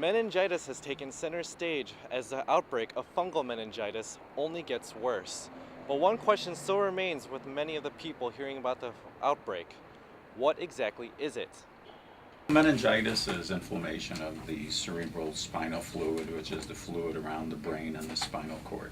Meningitis has taken center stage as the outbreak of fungal meningitis only gets worse. But one question still remains with many of the people hearing about the outbreak. What exactly is it? Meningitis is inflammation of the cerebral spinal fluid, which is the fluid around the brain and the spinal cord.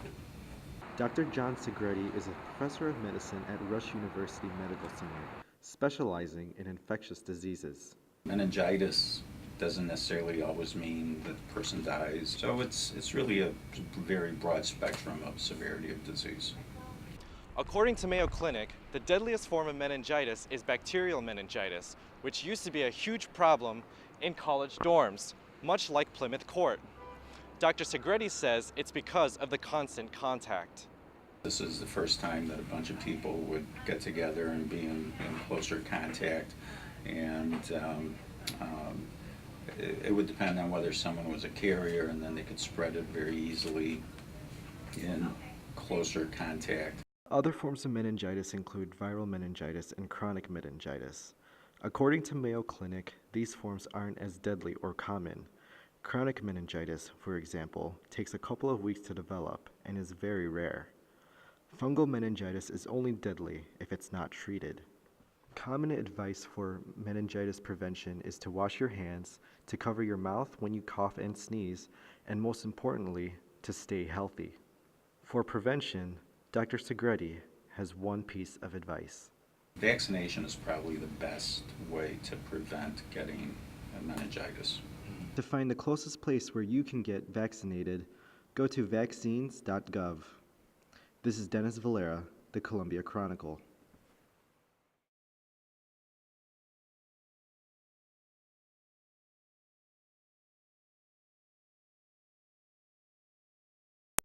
Dr. John Segretti is a professor of medicine at Rush University Medical Center, specializing in infectious diseases. Meningitis doesn't necessarily always mean that the person dies, so it's really a very broad spectrum of severity of disease. According to Mayo Clinic, the deadliest form of meningitis is bacterial meningitis, which used to be a huge problem in college dorms, much like Plymouth Court. Dr. Segretti says it's because of the constant contact. This is the first time that a bunch of people would get together and be in closer contact, and it would depend on whether someone was a carrier, and then they could spread it very easily in closer contact. Other forms of meningitis include viral meningitis and chronic meningitis. According to Mayo Clinic, these forms aren't as deadly or common. Chronic meningitis, for example, takes a couple of weeks to develop and is very rare. Fungal meningitis is only deadly if it's not treated. Common advice for meningitis prevention is to wash your hands, to cover your mouth when you cough and sneeze, and most importantly, to stay healthy. For prevention, Dr. Segretti has one piece of advice. Vaccination is probably the best way to prevent getting meningitis. To find the closest place where you can get vaccinated, go to vaccines.gov. This is Dennis Valera, the Columbia Chronicle.